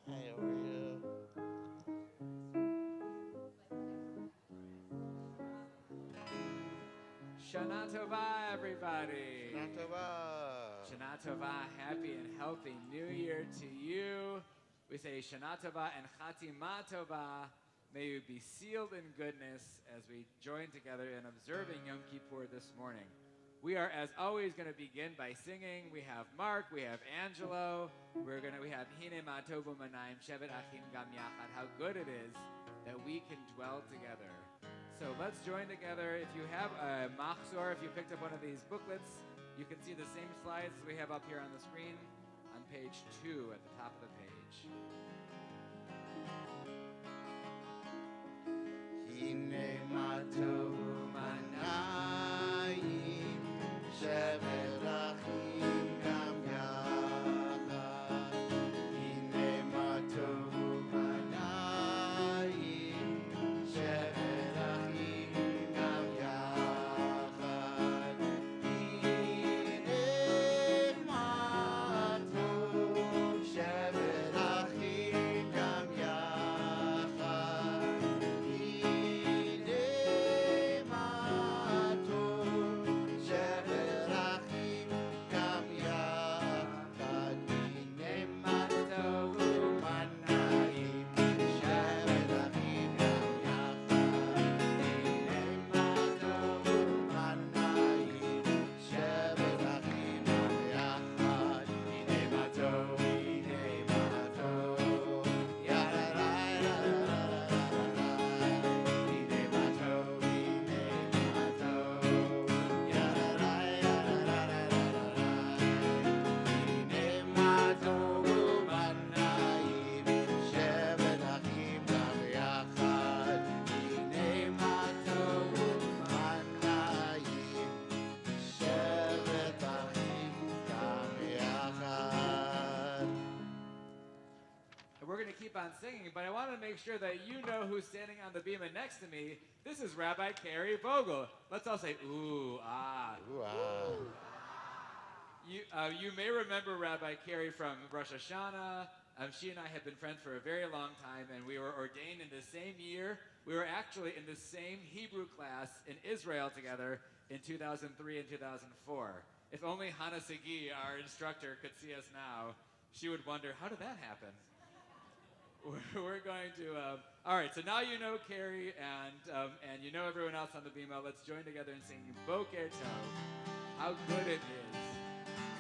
Hey, how are you? Shana Tova, everybody. Shana Tova. Shana Tova, happy and healthy New Year to you. We say Shana Tova and Chatima Tova. May you be sealed in goodness as we join together in observing Yom Kippur this morning. We are, as always, going to begin by singing. We have Mark, we have Angelo. We have Hine Ma Tovu Manayim Shevet Achim Gam Yachad. How good it is that we can dwell together. So let's join together. If you have a machzor, if you picked up one of these booklets, you can see the same slides as we have up here on the screen on page 2 at the top of the page. Hine ma tovu manayim shevet achim gam yachad. Hine ma tovu manayim shevet achim gam yachad. Hine ma tovu shevet achim gam yachad. We're going to keep on singing, but I want to make sure that you know who's standing on the bima next to me. This is Rabbi Carrie Vogel. Let's all say, ooh, ah. Ooh, ah. You may remember Rabbi Carrie from Rosh Hashanah. She and I have been friends for a very long time, and we were ordained in the same year. We were actually in the same Hebrew class in Israel together in 2003 and 2004. If only Hannah Sagi, our instructor, could see us now, she would wonder, how did that happen? We're going to, all right, so now you know Carrie and you know everyone else on the bima. Let's join together and sing Boker Tov. How good it is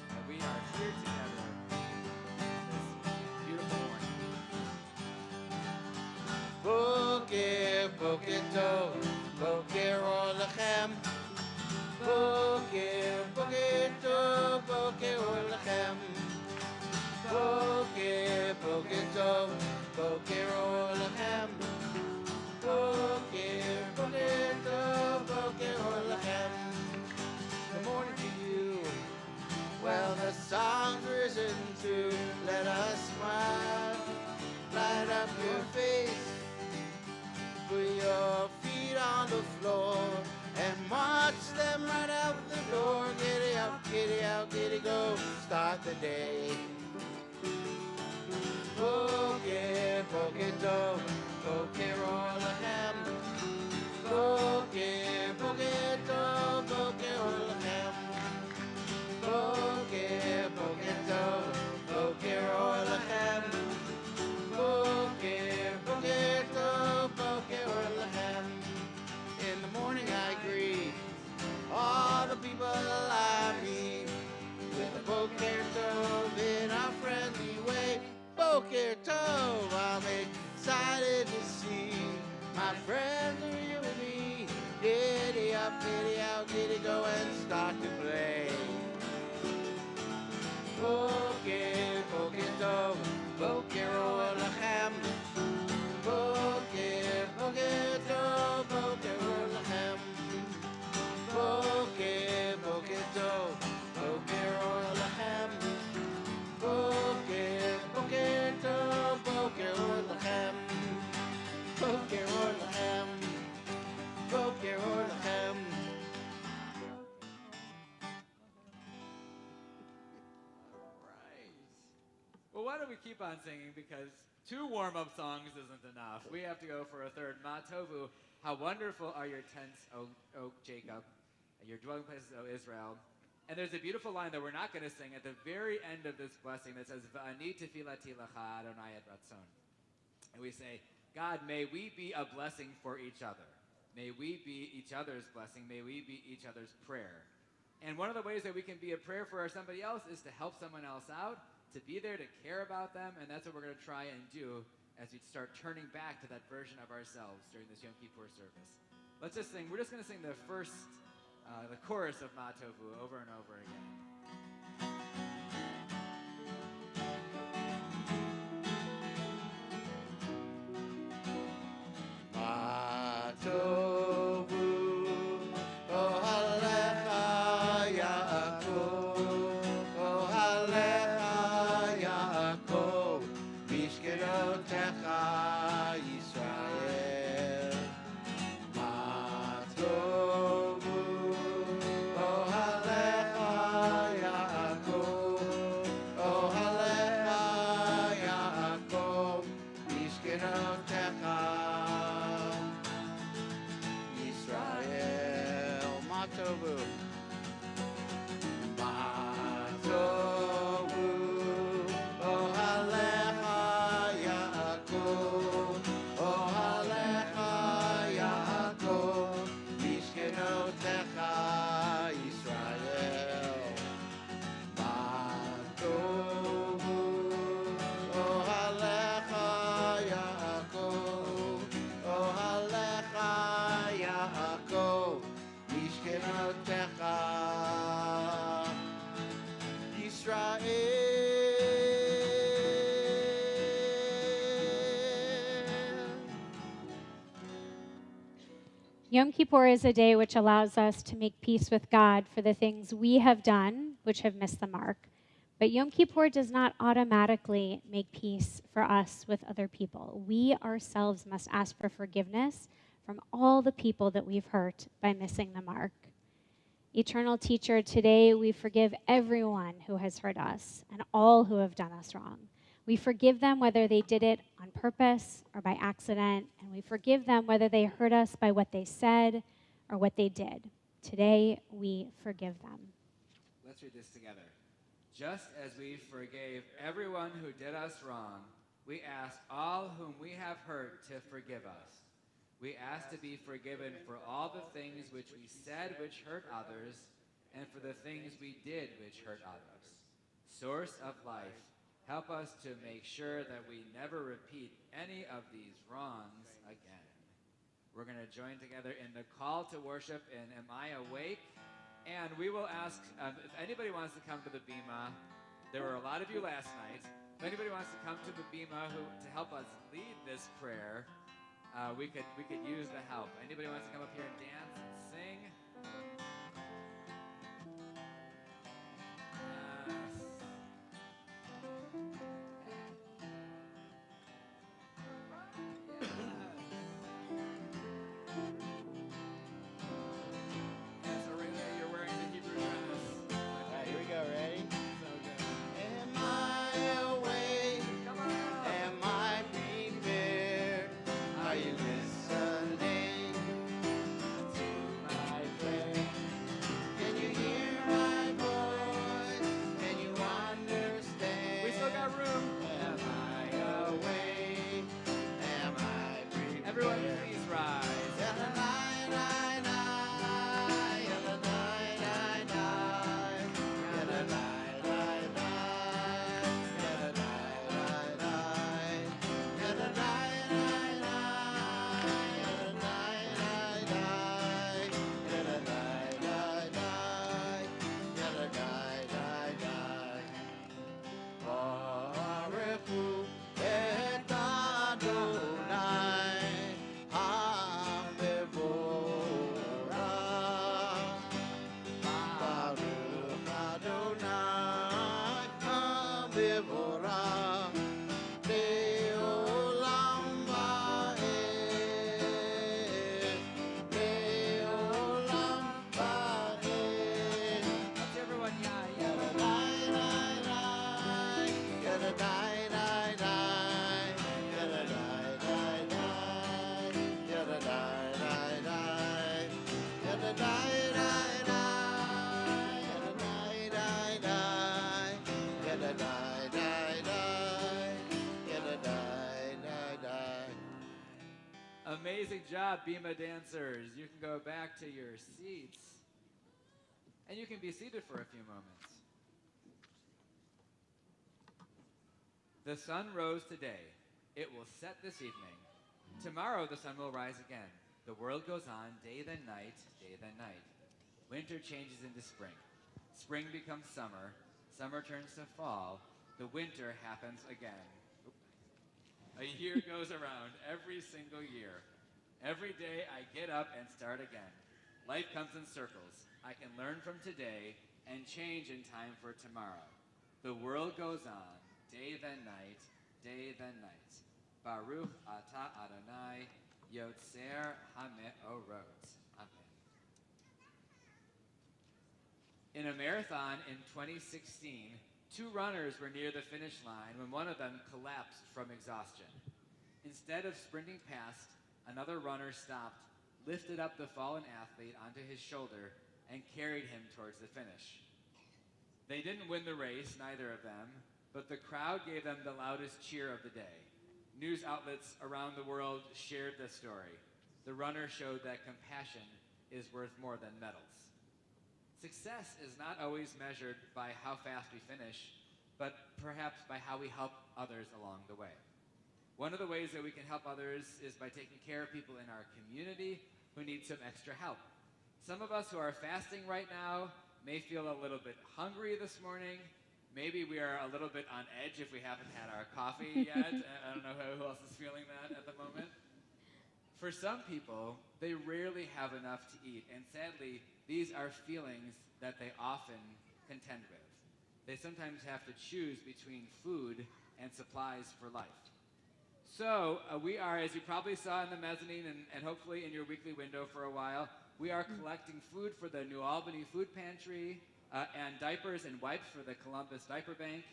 that we are here together this beautiful morning. Boker, boker tov, boker olechem. Boker, boker tov, boker olechem. Boker, boker tov, boker olechem. Boker, boker tov, boker olechem. Good morning to you. Well, the sun's risen to let us smile. Light up your face. Put your feet on the floor and march them right out the door. Giddy up, giddy out, giddy go. Start the day. Boker, boker tov, boker olechem. Boker, boker tov, boker olechem. Boker, boker tov, boker olechem. Boker, boker tov, boker olechem. In the morning I greet all the people I meet with a boker tov in a friendly way. Boker tov, I'm excited to see my friends are here with me. Giddy up, giddy out, giddy go and start to play. Boker, boker tov, boker olechem. Boker, boker tov, boker olechem. Boker, boker tov, boker olechem. Boker, do we keep on singing? Because 2 warm-up songs isn't enough. We have to go for a third. Ma tovu, how wonderful are your tents, O Jacob, and your dwelling places, O Israel. And there's a beautiful line that we're not going to sing at the very end of this blessing that says, V'ani tefilati lecha Adonai et ratzon. And we say, God, may we be a blessing for each other. May we be each other's blessing. May we be each other's prayer. And one of the ways that we can be a prayer for somebody else is to help someone else out, to be there, to care about them, and that's what we're going to try and do as we start turning back to that version of ourselves during this Yom Kippur service. Let's just sing. We're just going to sing the chorus of Ma Tovu over and over again. Ma tovu, ohalecha Yaakov, ohalecha Yaakov, mishkelotecha Yisrael. Ma tovu, ohalecha Yaakov, ohalecha Yaakov, mishkelotecha Yisrael. Ma tovu. Ma tovu, ohalecha Yaakov, ohalecha Yaakov, mishkenotecha Yisrael. Ma tovu, ohalecha Yaakov, ohalecha Yaakov, mishkenotecha Yisrael. Yom Kippur is a day which allows us to make peace with God for the things we have done which have missed the mark. But Yom Kippur does not automatically make peace for us with other people. We ourselves must ask for forgiveness from all the people that we've hurt by missing the mark. Eternal Teacher, today we forgive everyone who has hurt us and all who have done us wrong. We forgive them whether they did it on purpose or by accident, and we forgive them whether they hurt us by what they said or what they did. Today we forgive them. Let's read this together. Just as we forgave everyone who did us wrong, we ask all whom we have hurt to forgive us. We ask to be forgiven for all the things which we said which hurt others, and for the things we did which hurt others. Source of life, help us to make sure that we never repeat any of these wrongs again. We're going to join together in the call to worship in Am I Awake? And we will ask if anybody wants to come to the Bima. There were a lot of you last night. If anybody wants to come to the Bima to help us lead this prayer, we could use the help. Anybody wants to come up here and dance and sing? Amazing job, Bima dancers. You can go back to your seats. And you can be seated for a few moments. The sun rose today. It will set this evening. Tomorrow the sun will rise again. The world goes on, day than night, day than night. Winter changes into spring. Spring becomes summer. Summer turns to fall. The winter happens again. A year goes around every single year. Every day I get up and start again. Life comes in circles. I can learn from today and change in time for tomorrow. The world goes on, day than night, day than night. Baruch atah Adonai, Yotzer HaMe'orot. Amen. In a marathon in 2016, 2 runners were near the finish line when one of them collapsed from exhaustion. Instead of sprinting past, another runner stopped, lifted up the fallen athlete onto his shoulder, and carried him towards the finish. They didn't win the race, neither of them, but the crowd gave them the loudest cheer of the day. News outlets around the world shared the story. The runner showed that compassion is worth more than medals. Success is not always measured by how fast we finish, but perhaps by how we help others along the way. One of the ways that we can help others is by taking care of people in our community who need some extra help. Some of us who are fasting right now may feel a little bit hungry this morning. Maybe we are a little bit on edge if we haven't had our coffee yet. I don't know who else is feeling that at the moment. For some people, they rarely have enough to eat, and sadly, these are feelings that they often contend with. They sometimes have to choose between food and supplies for life. So we are, as you probably saw in the mezzanine and hopefully in your weekly window for a while, we are collecting food for the New Albany Food Pantry and diapers and wipes for the Columbus Diaper Bank.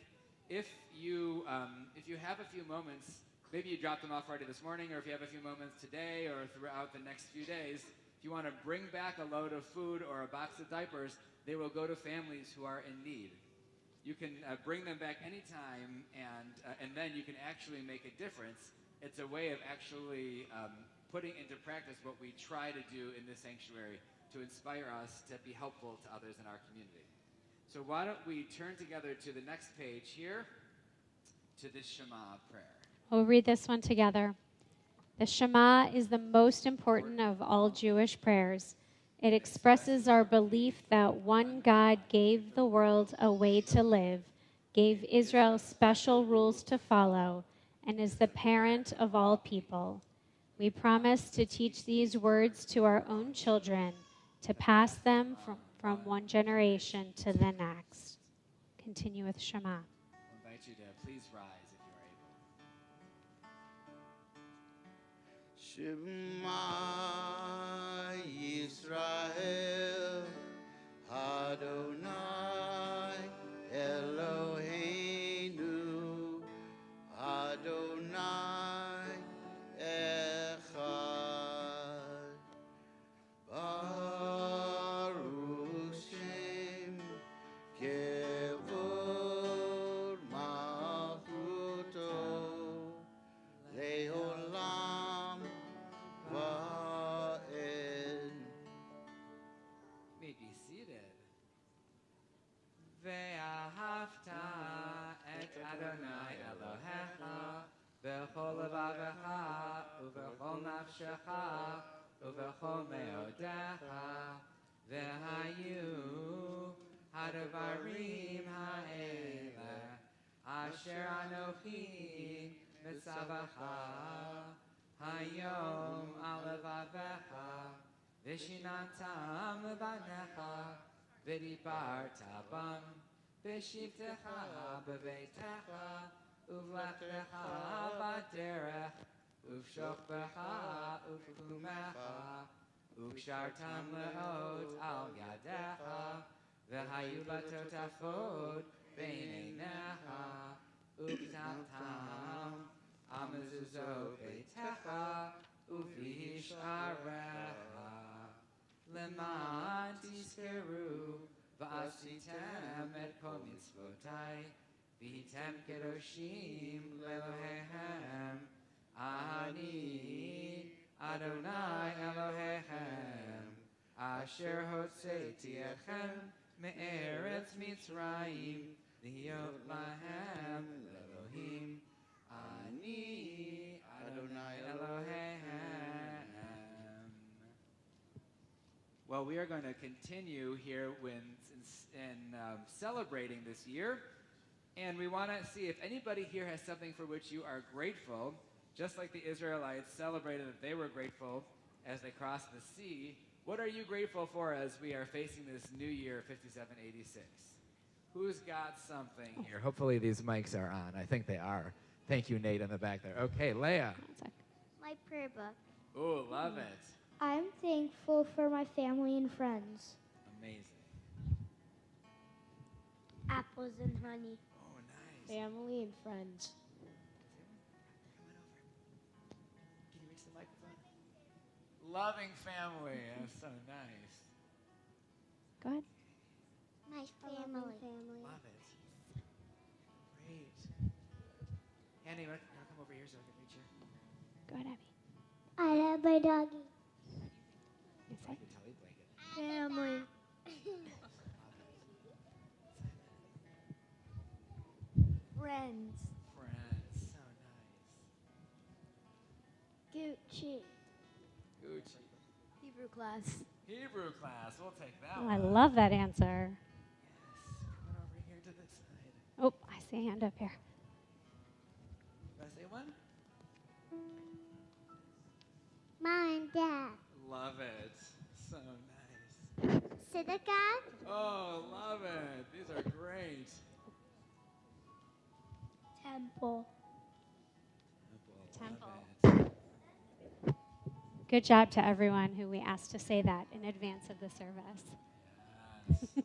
If you have a few moments, maybe you dropped them off already this morning, or if you have a few moments today or throughout the next few days, if you want to bring back a load of food or a box of diapers, they will go to families who are in need. You can bring them back anytime, and then you can actually make a difference. It's a way of actually putting into practice what we try to do in this sanctuary to inspire us to be helpful to others in our community. So why don't we turn together to the next page here, to the Shema prayer. We'll read this one together. The Shema is the most important of all Jewish prayers. It expresses our belief that one God gave the world a way to live, gave Israel special rules to follow, and is the parent of all people. We promise to teach these words to our own children, to pass them from one generation to the next. Continue with Shema. I'll invite you to please rise if you are able. Shema Yisrael, Adonai Eloheinu, Adonai Echad. Baruch Shem Kevod Malchuto Leolam Va'ed. You may be seated. Ve'ahavta et Adonai Elohecha b'chol levavecha u'b'chol nafshecha u'b'chol me'odecha ve'hayu hadavarim ha'ele asher anochi mitzavacha hayom al levavecha v'shinantam levanecha v'dibarta bam v'shivtecha b'veitecha uv'lechtecha b'derech uv'shokbecha uv'kumecha uv'shartam le'ot al yadecha v'hayu batotafot b'neinecha uv'tamtam amezuzot beitecha uv'yisharecha Leman tizkeru v'asitem et kol mitzvotai v'hitem kedoshim lelohehem ani Asher hotzeitiechem me'eretz Mitzrayim Lihiyot lahem Elohim Ani Adonai Elohim. Well, we are going to continue here in celebrating this year. And we want to see if anybody here has something for which you are grateful, just like the Israelites celebrated that they were grateful as they crossed the sea. What are you grateful for as we are facing this new year, 5786? Who's got something here? Hopefully these mics are on. I think they are. Thank you, Nate, in the back there. Okay, Leah. My prayer book. Oh, love it. I'm thankful for my family and friends. Amazing. Apples and honey. Oh, nice. Family and friends. Come on over. Can you reach the microphone? Loving family. That's so nice. Go ahead. My family. Love it. Great. Annie, you want to come over here so I can reach you? Go ahead, Abby. I love my doggy. You say? I can tell you blanket. Family. Friends. Friends. So nice. Gucci. Gucci. Hebrew class. Hebrew class. We'll take that Oh, one. I love that answer. Yes. Come on over here to this side. Oh, I see a hand up here. Want to say one? Mom and Dad. Love it. So nice. Synagogue. Oh, love it. These are great. Temple. Temple. Love it. Good job to everyone who we asked to say that in advance of the service. Yes. I'm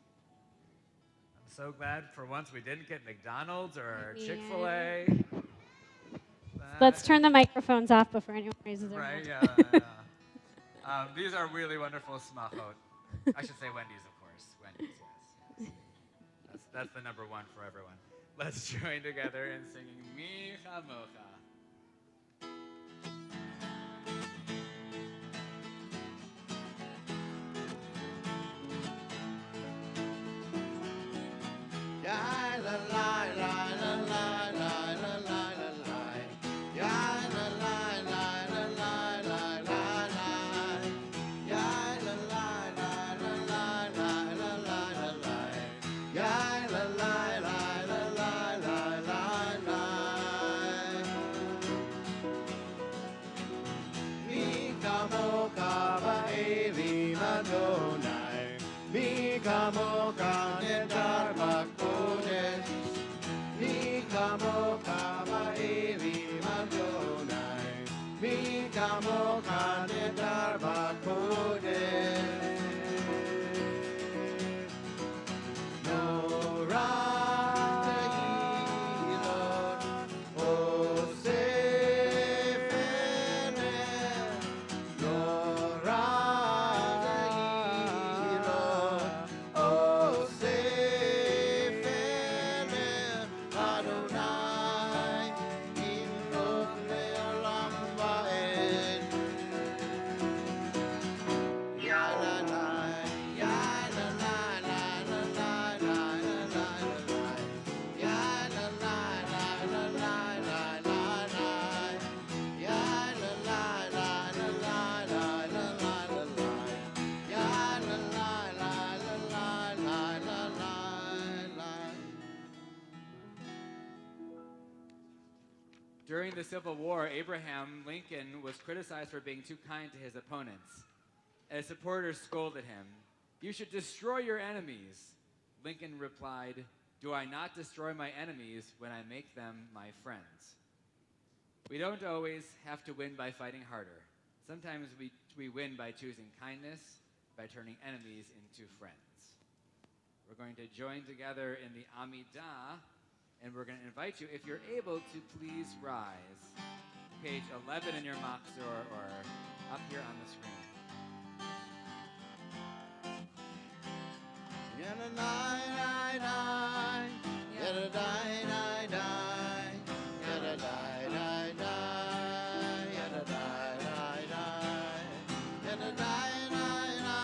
so glad for once we didn't get McDonald's or Yeah. Chick-fil-A. Let's turn the microphones off before anyone raises their Right, hand. yeah. These are really wonderful smachot. I should say Wendy's, of course. Wendy's, yes. That's the number one for everyone. Let's join together in singing Mi Chamocha. Ya la la la la la la la la la la. Ya la la la la la la la la. Ya la la la la la la la la la. Ya la la la la la la la la. Mi kamocha ba'elim Adonai. Mi kamocha nedar b'kodesh. Mi kamocha ba'elim Adonai. Mi kamocha nedar b'kodesh. Norah tehilot osef enet. Norah tehilot osef enet. Adonai imlok le'olam va'ed. Ya la la, ya la la la la la la la la la. Ya la la la la la la la la. Ya la la la la la la la la la. Ya la la la la la la la la. During the Civil War, Abraham Lincoln was criticized for being too kind to his opponents. As supporters scolded him, "You should destroy your enemies." Lincoln replied, "Do I not destroy my enemies when I make them my friends?" We don't always have to win by fighting harder. Sometimes we win by choosing kindness, by turning enemies into friends. We're going to join together in the Amidah, and we're going to invite you, if you're able, to please rise. Page 11 in your Machzor or up here on the screen. Ya la la la la. Ya la la la la. Ya la la la la. Ya la la la la. Ya la la la la.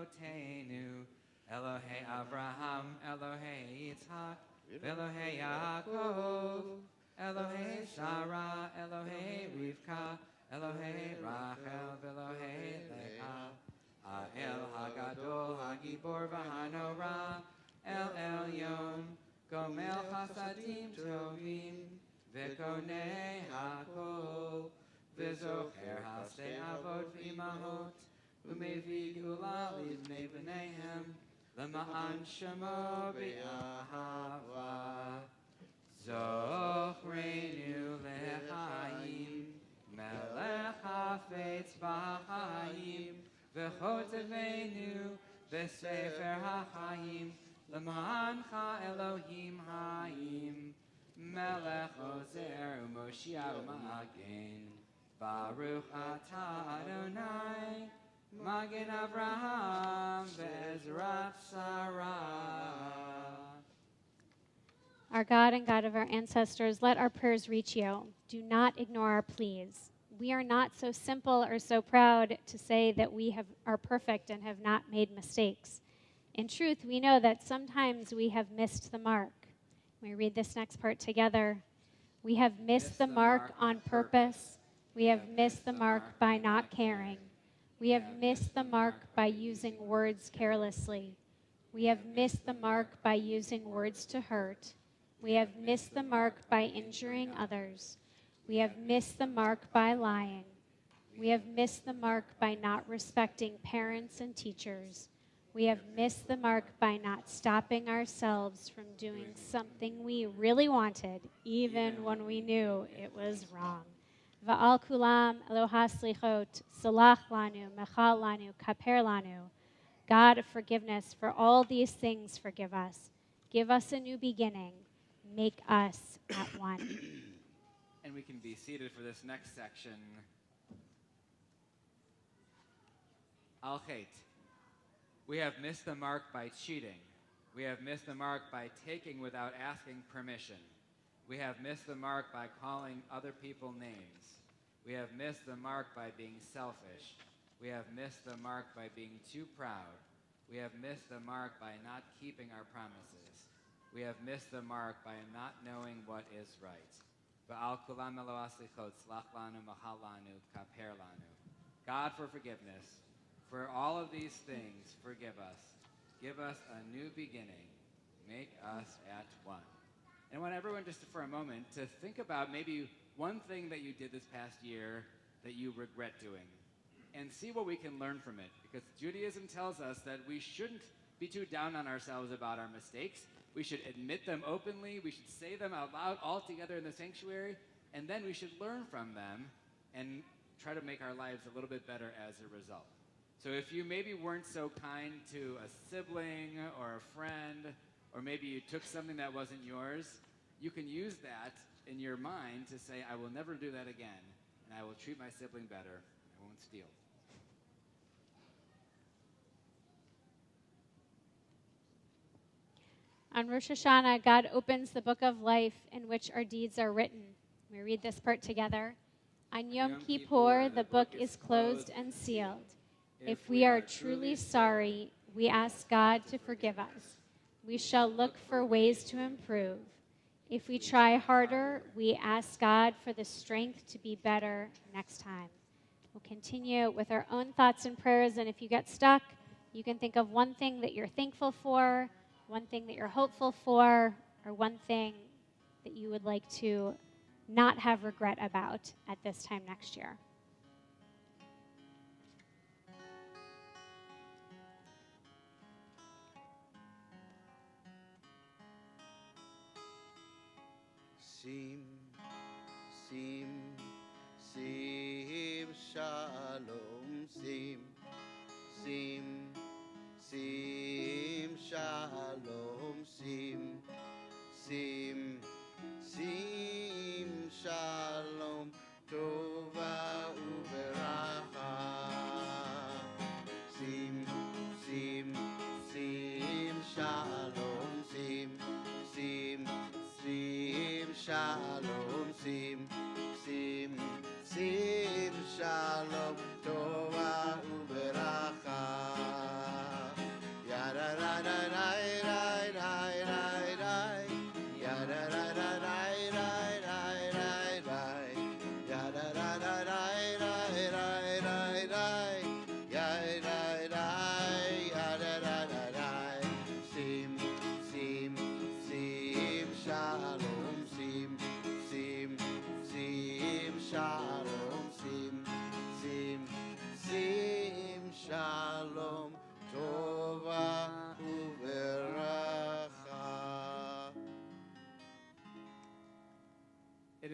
Eloheinu, Elohei Avraham, Elohei Yitzhak, Elohei Yaakov, Elohei Sarah, Elohei Rivka, Elohei Rachel, Elohei Leah, Ha'el Hagadol, Hagibor V'Hanora, El Elyon, Gomel Chasadim Tovim, V'Konei Hakol, V'Zocher Hasei Avot V'Imahot, U'Mevi Gula Livnei B'neihem, L'ma'an Shemo B'Ahava. Zochreinu Lechaim, Melech Hafetz B'Chaim, V'Chotevenu B'Sefer HaChaim, L'ma'ancha Elohim Haim, Melech Ozer U'Moshiach U'Magen, Baruch Atah Adonai, Magen Avraham Ve'ezrat Sarah. Our God and God of our ancestors, let our prayers reach you. Do not ignore our pleas. We are not so simple or so proud to say that we are perfect and have not made mistakes. In truth, we know that sometimes we have missed the mark. We read this next part together. We have missed the mark on purpose. We have missed the mark by not caring. We have missed the mark by using words carelessly. We have missed the mark by using words to hurt. We have missed the mark by injuring others. We have missed the mark by lying. We have missed the mark by not respecting parents and teachers. We have missed the mark by not stopping ourselves from doing something we really wanted, even when we knew it was wrong. Va'al kulam Eloha slichot, salach lanu, mechal lanu, kaper lanu. God of forgiveness, for all these things forgive us. Give us a new beginning. Make us at one. And we can be seated for this next section. Al-Chet. We have missed the mark by cheating. We have missed the mark by taking without asking permission. We have missed the mark by calling other people names. We have missed the mark by being selfish. We have missed the mark by being too proud. We have missed the mark by not keeping our promises. We have missed the mark by not knowing what is right. Va'al kulam Eloha slichot, slach lanu, machal lanu, kaper lanu. God, for forgiveness. For all of these things, forgive us. Give us a new beginning. Make us at one. And I want everyone just for a moment to think about maybe one thing that you did this past year that you regret doing. And see what we can learn from it. Because Judaism tells us that we shouldn't be too down on ourselves about our mistakes. We should admit them openly. We should say them out loud all together in the sanctuary. And then we should learn from them and try to make our lives a little bit better as a result. So if you maybe weren't so kind to a sibling or a friend, or maybe you took something that wasn't yours, you can use that in your mind to say, I will never do that again, and I will treat my sibling better. I won't steal. On Rosh Hashanah, God opens the book of life in which our deeds are written. We read this part together. On Yom Kippur, the book is closed and sealed. If we are truly sorry, we ask God to forgive us. We shall look for ways to improve. If we try harder, we ask God for the strength to be better next time. We'll continue with our own thoughts and prayers, and if you get stuck, you can think of one thing that you're thankful for, one thing that you're hopeful for, or one thing that you would like to not have regret about at this time next year. Sim, sim, sim, shalom, sim, sim, sim, shalom, sim, sim, sim, shalom, tova uveracha. Sim, sim, sim, shalom, sim, sim, sim, shalom, sim, sim, sim, shalom, tova uveracha.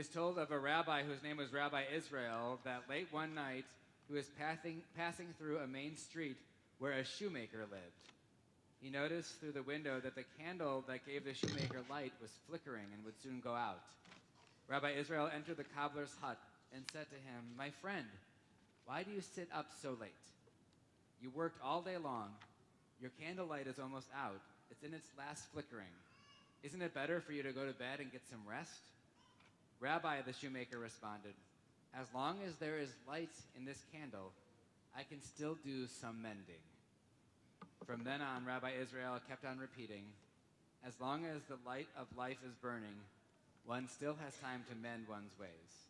is told of a rabbi whose name was Rabbi Israel that late one night he was passing through a main street where a shoemaker lived. He noticed through the window that the candle that gave the shoemaker light was flickering and would soon go out. Rabbi Israel entered the cobbler's hut and said to him, "My friend, why do you sit up so late? You worked all day long. Your candlelight is almost out. It's in its last flickering. Isn't it better for you to go to bed and get some rest?" "Rabbi," the shoemaker responded, "as long as there is light in this candle, I can still do some mending." From then on, Rabbi Israel kept on repeating, "As long as the light of life is burning, one still has time to mend one's ways.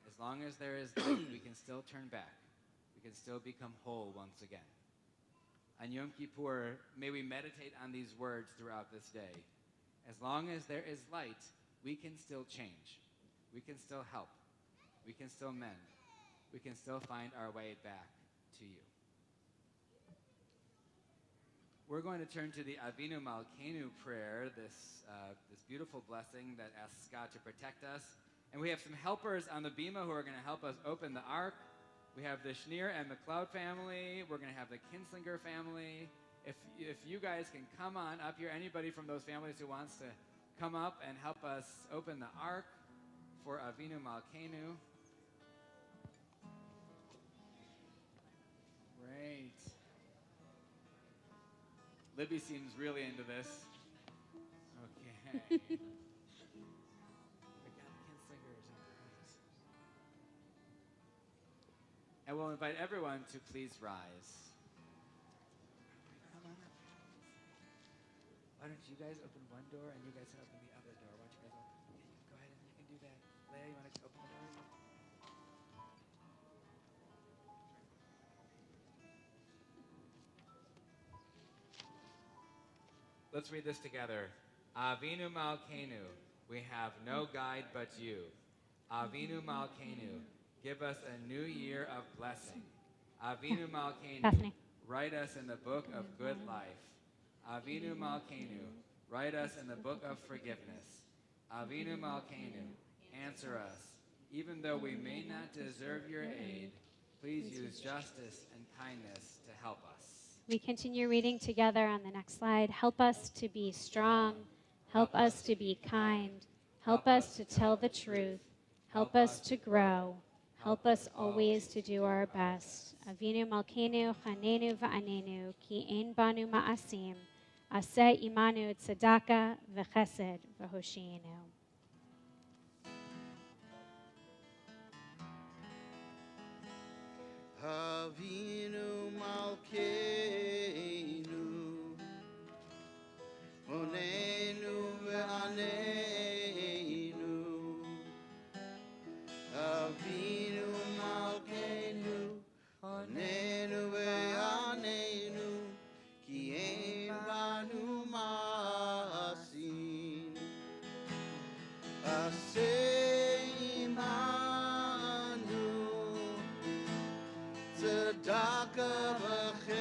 As long as there is light, we can still turn back. We can still become whole once again." On Yom Kippur, may we meditate on these words throughout this day. As long as there is light, we can still change. We can still help. We can still mend. We can still find our way back to you. We're going to turn to the Avinu Malkeinu prayer, this beautiful blessing that asks God to protect us. And we have some helpers on the bima who are going to help us open the ark. We have the Schneer and McLeod family. We're going to have the Kinslinger family. If you guys can come on up here, anybody from those families who wants to come up and help us open the ark for Avinu Malkeinu. Great. Libby seems really into this. Okay. We got the Kinslingers. And we'll invite everyone to please rise. Come on up. Why don't you guys open one door and you guys open the other door? Why don't you guys open? Okay, go ahead and you can do that. Leah, you want to open the door? Let's read this together. Avinu Malkeinu, we have no guide but you. Avinu Malkeinu, give us a new year of blessing. Avinu Malkeinu, Bethany. write us in the book of good life. Avinu Malkeinu, write us in the book of forgiveness. Avinu Malkeinu, answer us. Even though we may not deserve your aid, please use justice and kindness to help us. We continue reading together on the next slide. Help us to be strong. Help us to be kind. Help us to tell the truth. Help us to grow. Help us always to do our best. Avinu Malkeinu chanenu va'anenu ki ein banu ma'asim aseh imanu tzedakah v'chesed v'hoshiinu. Avinu Malkeinu, Onenu ve'anenu. Avinu Malkeinu, Onenu ve'anenu, ki ein banu ma'asim. Aseh imanu tzedakah v'chesed.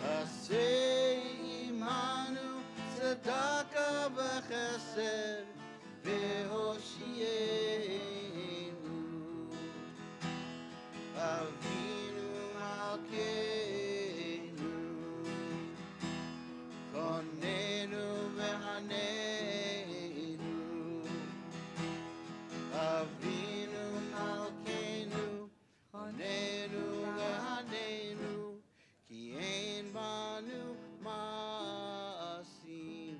Aseh imanu tzedakah v'chesed v'hoshienu. Avinu Malkeinu, konenu v'hanenu. Avinu Malkeinu, konenu v'hanenu, ki ein banu ma'asim.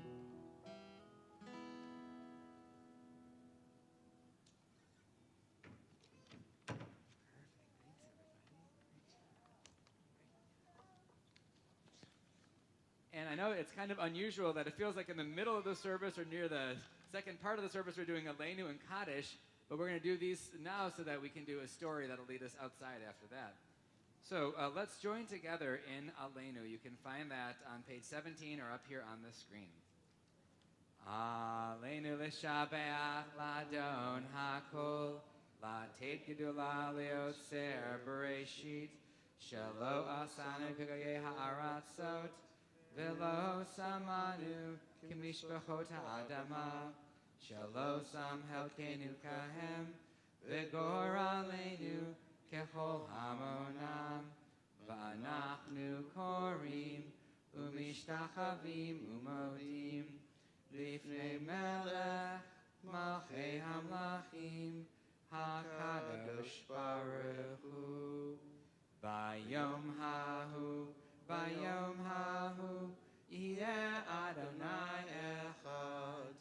And I know it's kind of unusual that it feels like in the middle of the service or near the second part of the service we're doing Aleinu and Kaddish, but we're going to do these now so that we can do a story that'll lead us outside after that. So let's join together in Aleinu. You can find that on page 17 or up here on the screen. Aleinu l'shabeach l'adon hakol l'tet gedula liotzer bereshit shelo asanu k'goyei ha'aratzot v'lo samanu כמשפחות האדמה, שלא שם חלקנו כהם, וגורלנו ככל המונם. ואנחנו קוראים ומשתחווים ומודים לפני מלך מלכי המלכים, הקדוש ברוך הוא. ביום ההוא יהיה אדוני אחד,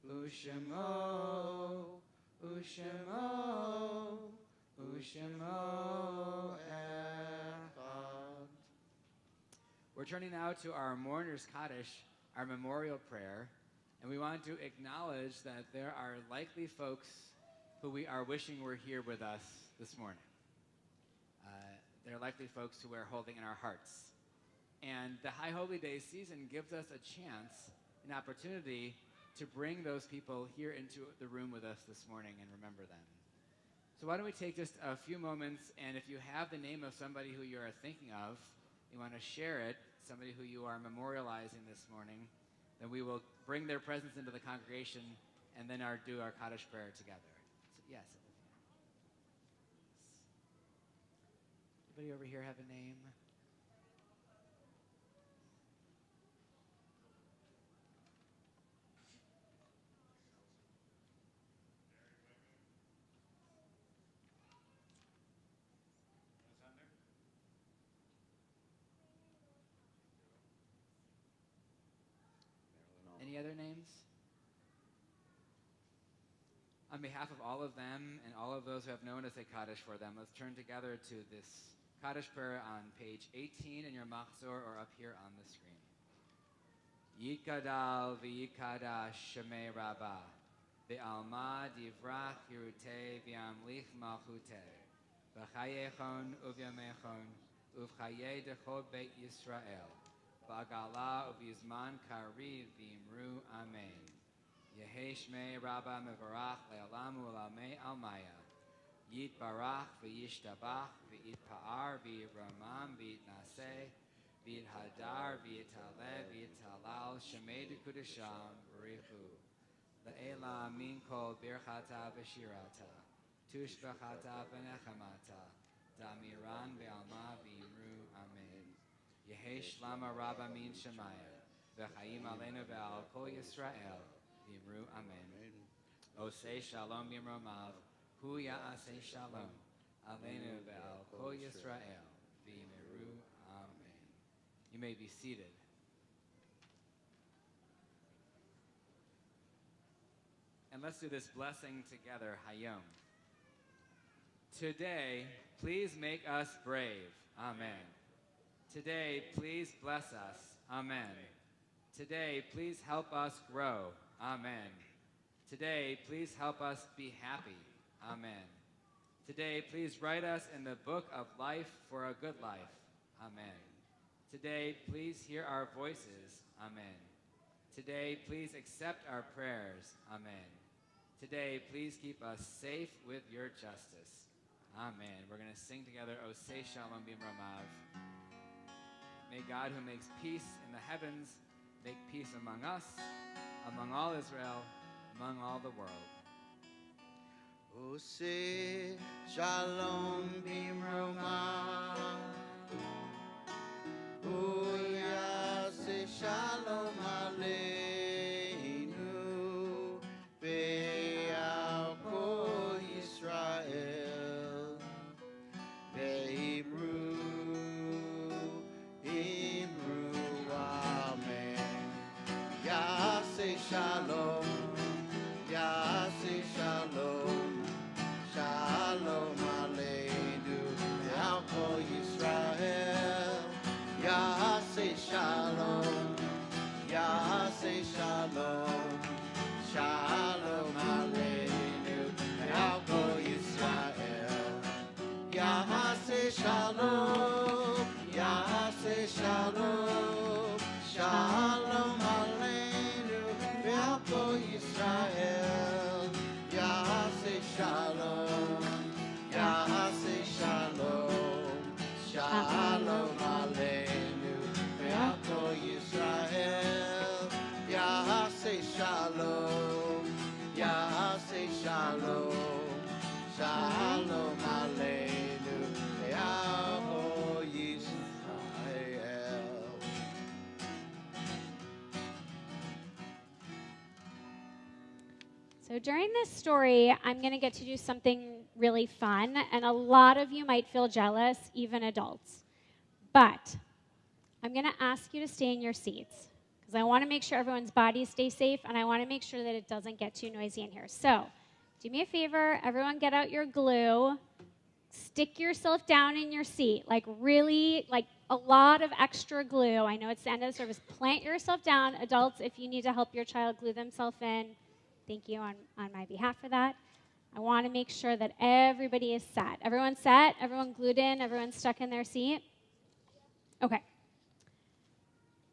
ושמו אחד. We're turning now to our Mourner's Kaddish, our memorial prayer, and we want to acknowledge that there are likely folks who we are wishing were here with us this morning. There are likely folks who we're holding in our hearts. And the High Holy Day season gives us a chance, an opportunity to bring those people here into the room with us this morning and remember them. So why don't we take just a few moments, and if you have the name of somebody who you are thinking of, you want to share it, somebody who you are memorializing this morning, then we will bring their presence into the congregation and then do our Kaddish prayer together. So, yes. Anybody over here have a name? Any other names? On behalf of all of them and all of those who have known us, say Kaddish for them, let's turn together to this Kaddish prayer on page 18 in your Machzor or up here on the screen. Yikadal v'yikadash shemei Rabbah, v'alma divrach yirutei v'yamlich malchutei, v'chayechon uvyamechon, uv'chayei dechol beit Yisrael, v'agala uv'yizman kariv v'imru amen. Yehi shmei Rabbah mevarach le'olam u'lamei almaya, Yitbarach v'yishtabach v'yitpa'ar v'yiramam v'yitnaseh v'yithadar v'yitaleh v'yitalal shemei dekudasham b'richu le'ela min kol birchata v'shirata tushbachata v'nechamata damiran v'alma v'yimru amen. Yehi shlama Rabbah min shemaya v'chayim aleinu v'al kol Yisrael v'yimru amen. Osei shalom yimromav Hu ya'aseh shalom, aleinu ve'al kol Yisrael, v'yimeru amen. You may be seated. And let's do this blessing together, Hayom. Today, please make us brave, amen. Today, please bless us, amen. Today, please help us grow, amen. Today, please help us be happy, amen. Today, please write us in the book of life for a good life. Amen. Today, please hear our voices. Amen. Today, please accept our prayers. Amen. Today, please keep us safe with your justice. Amen. We're going to sing together, Osei Shalom Bimromav. May God who makes peace in the heavens make peace among us, among all Israel, among all the world. Osei Shalom Bimromav, Uyaseh Shalom Aleinu, Ve'al Kol Yisrael, Ve'imru, Amen. Yaseh Shalom, Yaseh Shalom, Shalom Aleinu, Ve'al Kol Yisrael, Yaseh Shalom, Yaseh Shalom, Shalom Aleinu, Ve'al Kol Yisrael, Yaseh Shalom, Yaseh Shalom, Shalom Aleinu, Ve'al Kol Shalom Aleinu Yavo Yisrael. So during this story, I'm going to get to do something really fun, and a lot of you might feel jealous, even adults. But I'm going to ask you to stay in your seats because I want to make sure everyone's bodies stay safe, and I want to make sure that it doesn't get too noisy in here. So do me a favor, everyone get out your glue, stick yourself down in your seat, like really, like a lot of extra glue. I know it's the end of the service. Plant yourself down. Adults, if you need to help your child glue themselves in, thank you on my behalf for that. I want to make sure that everybody is set. Everyone set? Everyone glued in? Everyone stuck in their seat? Okay.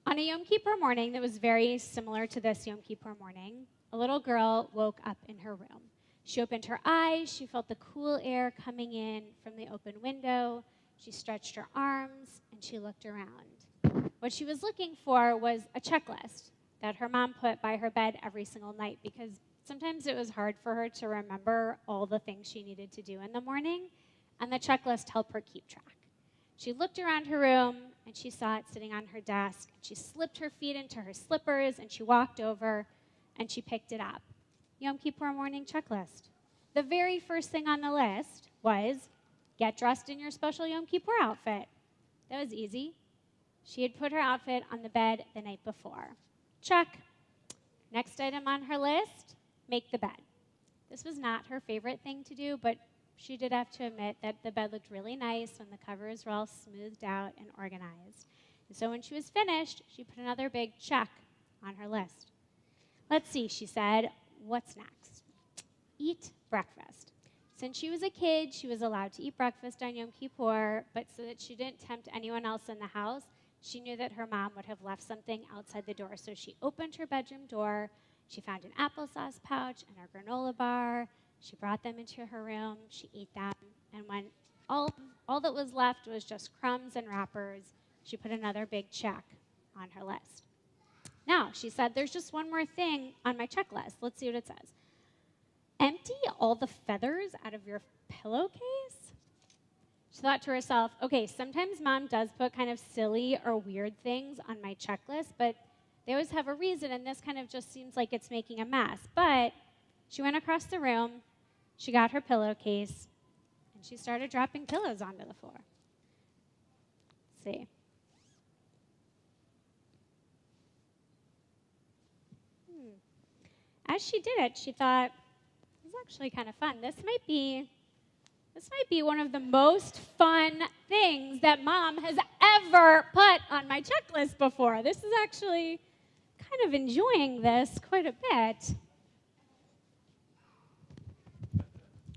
On a Yom Kippur morning that was very similar to this Yom Kippur morning, a little girl woke up in her room. She opened her eyes. She felt the cool air coming in from the open window. She stretched her arms, and she looked around. What she was looking for was a checklist that her mom put by her bed every single night because sometimes it was hard for her to remember all the things she needed to do in the morning, and the checklist helped her keep track. She looked around her room, and she saw it sitting on her desk. She slipped her feet into her slippers, and she walked over, and she picked it up. Yom Kippur morning checklist. The very first thing on the list was get dressed in your special Yom Kippur outfit. That was easy. She had put her outfit on the bed the night before. Check. Next item on her list, make the bed. This was not her favorite thing to do, but she did have to admit that the bed looked really nice when the covers were all smoothed out and organized. And so when she was finished, she put another big check on her list. Let's see, she said, what's next? Eat breakfast. Since she was a kid, she was allowed to eat breakfast on Yom Kippur, but so that she didn't tempt anyone else in the house, she knew that her mom would have left something outside the door. So she opened her bedroom door. She found an applesauce pouch and a granola bar. She brought them into her room. She ate them. And when all that was left was just crumbs and wrappers, she put another big check on her list. Now, she said, there's just one more thing on my checklist. Let's see what it says. Empty all the feathers out of your pillowcase? She thought to herself, okay, sometimes mom does put kind of silly or weird things on my checklist, but they always have a reason, and this kind of just seems like it's making a mess. But she went across the room, she got her pillowcase, and she started dropping pillows onto the floor. Let's see. As she did it, she thought, this is actually kind of fun. This might be one of the most fun things that mom has ever put on my checklist before. This is actually kind of enjoying this quite a bit.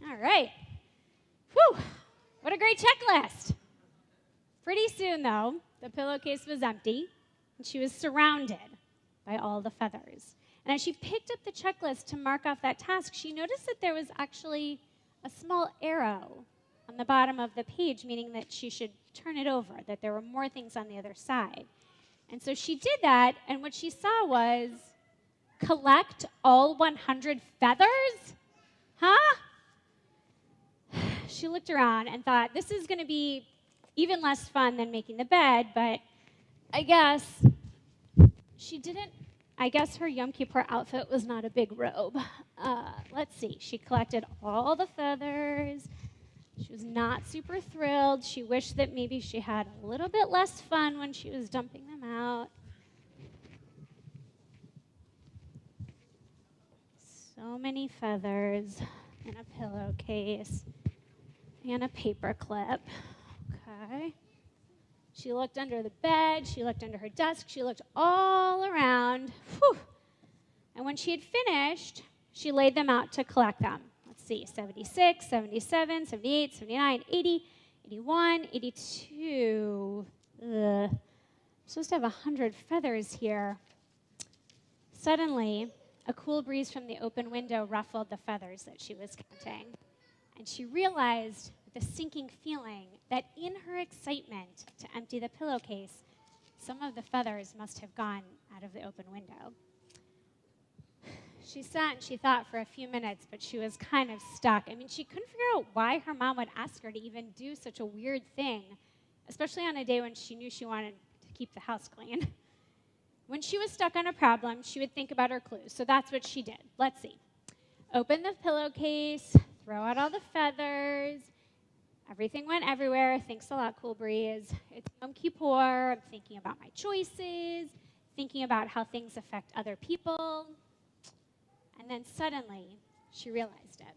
All right. Whew. What a great checklist. Pretty soon, though, the pillowcase was empty, and she was surrounded by all the feathers. And as she picked up the checklist to mark off that task, she noticed that there was actually a small arrow on the bottom of the page, meaning that she should turn it over, that there were more things on the other side. And so she did that, and what she saw was, collect all 100 feathers? Huh? She looked around and thought, this is going to be even less fun than making the bed, but I guess her Yom Kippur outfit was not a big robe. Let's see. She collected all the feathers. She was not super thrilled. She wished that maybe she had a little bit less fun when she was dumping them out. So many feathers and a pillowcase and a paper clip. Okay. She looked under the bed. She looked under her desk. She looked all around. Whew. And when she had finished, she laid them out to collect them. Let's see, 76, 77, 78, 79, 80, 81, 82. I'm supposed to have 100 feathers here. Suddenly, a cool breeze from the open window ruffled the feathers that she was counting. And she realized with a sinking feeling that in her excitement to empty the pillowcase, some of the feathers must have gone out of the open window. she sat and she thought for a few minutes, but she was kind of stuck. I mean, she couldn't figure out why her mom would ask her to even do such a weird thing, especially on a day when she knew she wanted to keep the house clean. When she was stuck on a problem, she would think about her clues. So that's what she did. Let's see. Open the pillowcase, throw out all the feathers. Everything went everywhere. Thanks a lot, Cool Breeze. It's Yom Kippur. I'm thinking about my choices, thinking about how things affect other people. And then suddenly, she realized it.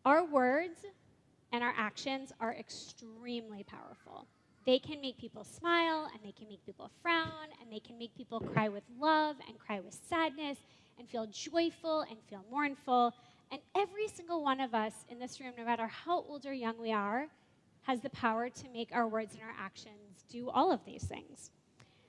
Our words and our actions are extremely powerful. They can make people smile, and they can make people frown, and they can make people cry with love and cry with sadness and feel joyful and feel mournful. And every single one of us in this room, no matter how old or young we are, has the power to make our words and our actions do all of these things.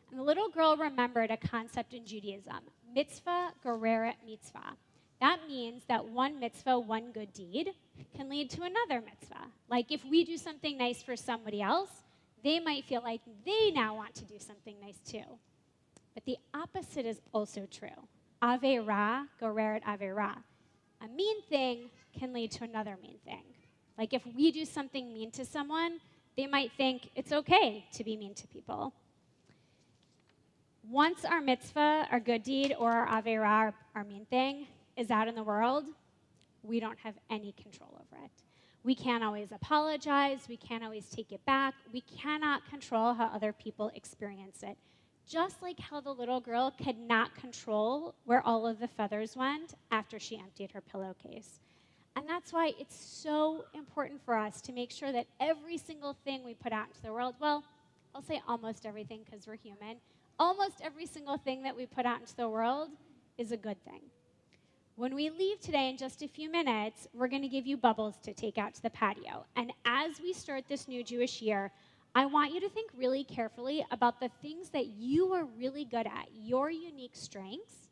And the little girl remembered a concept in Judaism, mitzvah gereret mitzvah. That means that one mitzvah, one good deed, can lead to another mitzvah. Like if we do something nice for somebody else, they might feel like they now want to do something nice too. But the opposite is also true. Aveira gereret aveira. A mean thing can lead to another mean thing. Like if we do something mean to someone, they might think it's okay to be mean to people. Once our mitzvah, our good deed, or our aveira, our mean thing, is out in the world, we don't have any control over it. We can't always apologize. We can't always take it back. We cannot control how other people experience it. Just like how the little girl could not control where all of the feathers went after she emptied her pillowcase. And that's why it's so important for us to make sure that every single thing we put out into the world, well, I'll say almost everything because we're human, almost every single thing that we put out into the world is a good thing. When we leave today in just a few minutes, we're going to give you bubbles to take out to the patio. And as we start this new Jewish year, I want you to think really carefully about the things that you are really good at, your unique strengths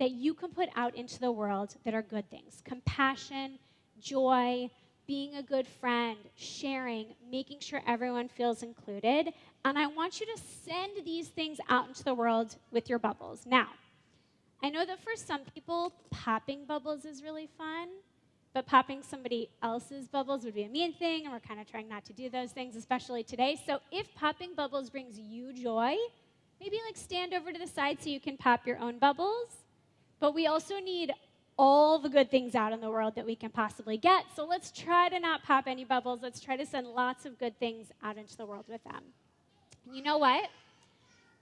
that you can put out into the world that are good things. Compassion, joy, being a good friend, sharing, making sure everyone feels included. And I want you to send these things out into the world with your bubbles. Now, I know that for some people, popping bubbles is really fun, but popping somebody else's bubbles would be a mean thing, and we're kind of trying not to do those things, especially today. So if popping bubbles brings you joy, maybe like stand over to the side so you can pop your own bubbles. But we also need all the good things out in the world that we can possibly get. So let's try to not pop any bubbles. Let's try to send lots of good things out into the world with them. And you know what?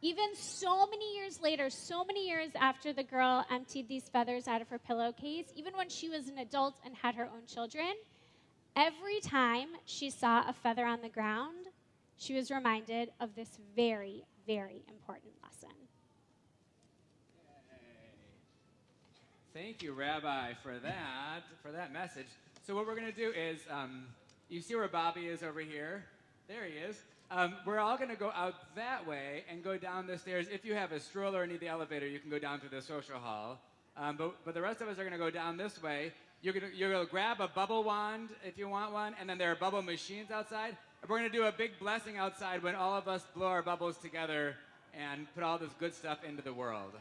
Even so many years later, so many years after the girl emptied these feathers out of her pillowcase, even when she was an adult and had her own children, every time she saw a feather on the ground, she was reminded of this very, very important lesson. Thank you, Rabbi, for that message. So what we're going to do is, you see where Bobby is over here? There he is. We're all going to go out that way and go down the stairs. If you have a stroller or need the elevator, you can go down to the social hall. But the rest of us are going to go down this way. You're going to grab a bubble wand if you want one, and then there are bubble machines outside. And we're going to do a big blessing outside when all of us blow our bubbles together and put all this good stuff into the world.